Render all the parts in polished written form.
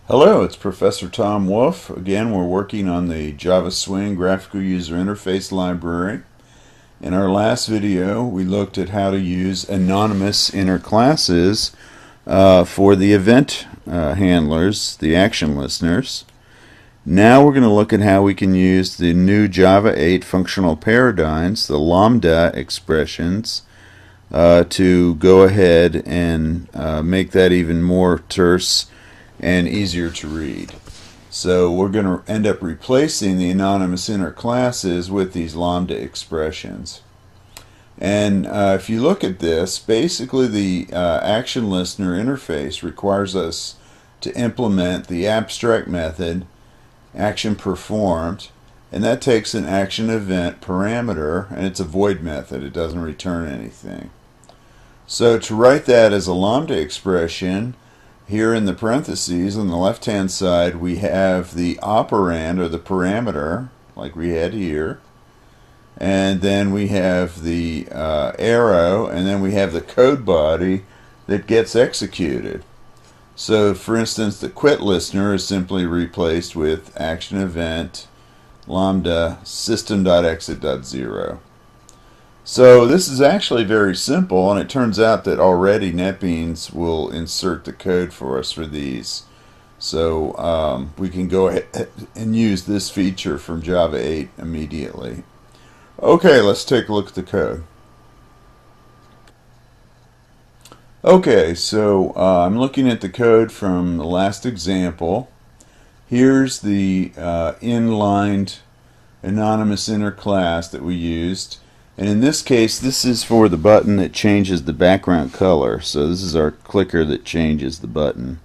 Hello, it's Professor Tom Wolf. Again, we're working on the Java Swing Graphical User Interface library. In our last video, we looked at how to use anonymous inner classes for the event handlers, the action listeners. Now we're going to look at how we can use the new Java 8 functional paradigms, the Lambda Expressions, to go ahead and make that even more terse and easier to read. So we're going to end up replacing the anonymous inner classes with these Lambda expressions. And if you look at this, basically the action listener interface requires us to implement the abstract method ActionPerormed, and that takes an action event parameter, and it's a void method. It doesn't return anything. So to write that as a Lambda expression, here in the parentheses on the left hand side we have the operand, or the parameter, like we had here, and then we have the arrow, and then we have the code body that gets executed. So for instance, the quit listener is simply replaced with action event lambda system.exit.0. So this is actually very simple, and it turns out that already NetBeans will insert the code for us for these. So we can go ahead and use this feature from Java 8 immediately. Okay, let's take a look at the code. Okay, so I'm looking at the code from the last example. Here's the inlined anonymous inner class that we used. And in this case, this is for the button that changes the background color. So this is our clicker that changes the button.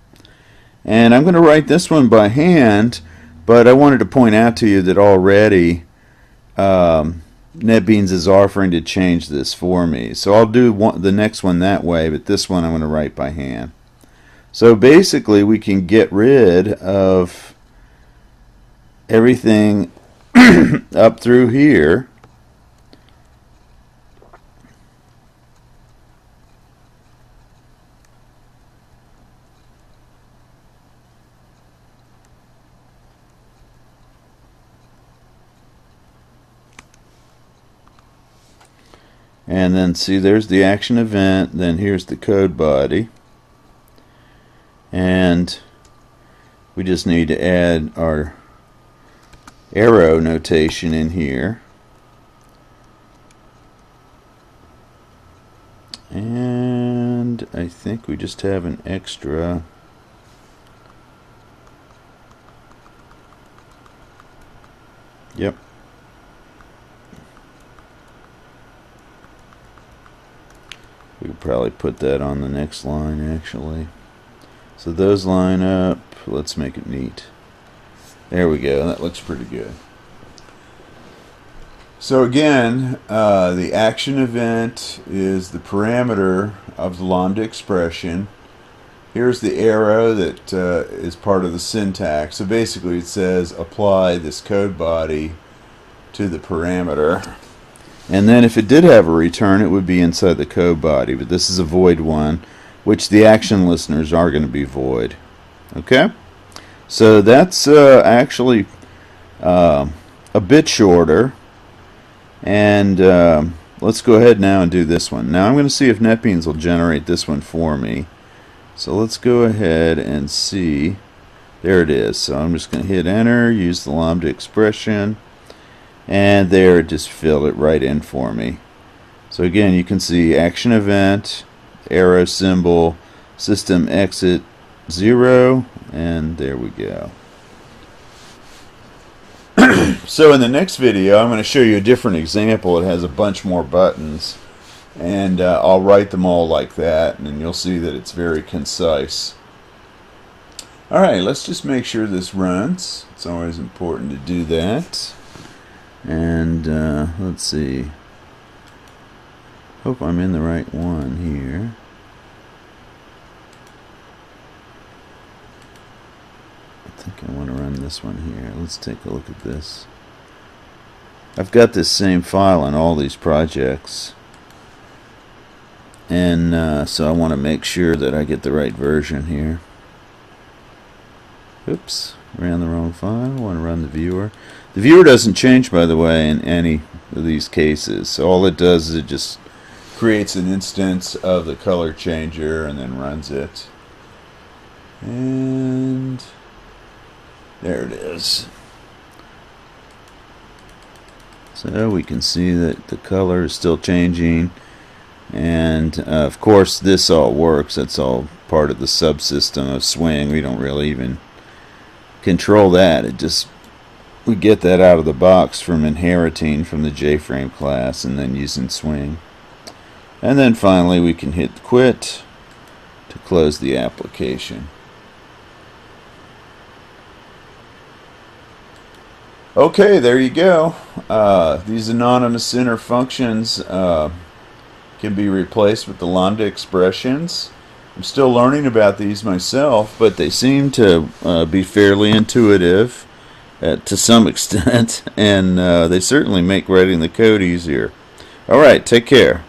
And I'm going to write this one by hand, but I wanted to point out to you that already NetBeans is offering to change this for me. So I'll do the next one that way, but this one I'm going to write by hand. So basically we can get rid of everything up through here. And then see, there's the action event, then here's the code body, and we just need to add our arrow notation in here, and I think we just have an extra yep. We could probably put that on the next line, actually. So those line up. Let's make it neat. There we go. That looks pretty good. So again, the action event is the parameter of the Lambda expression. Here's the arrow that is part of the syntax. So basically it says apply this code body to the parameter. And then if it did have a return, it would be inside the code body. But this is a void one, which the action listeners are going to be void. Okay? So that's actually a bit shorter. And let's go ahead now and do this one. Now I'm going to see if NetBeans will generate this one for me. So let's go ahead and see. There it is. So I'm just going to hit enter, use the Lambda expression. And there, it just filled it right in for me. So again, you can see action event, arrow symbol, system exit 0, and there we go. So in the next video, I'm going to show you a different example. It has a bunch more buttons, and I'll write them all like that, and you'll see that it's very concise. Alright, let's just make sure this runs. It's always important to do that. And let's see, hope I'm in the right one here. I think I want to run this one here. Let's take a look at this. I've got this same file in all these projects, and so I want to make sure that I get the right version here. Oops, ran the wrong file. I want to run the viewer. The viewer doesn't change, by the way, in any of these cases. So all it does is it just creates an instance of the color changer and then runs it. And there it is. So we can see that the color is still changing, and of course this all works. That's all part of the subsystem of swing. We don't really even control that. It just, we get that out of the box from inheriting from the JFrame class and then using swing. And then finally we can hit quit to close the application. Okay, there you go. These anonymous inner functions can be replaced with the Lambda Expressions. I'm still learning about these myself, but they seem to be fairly intuitive to some extent, and they certainly make writing the code easier. Alright, take care.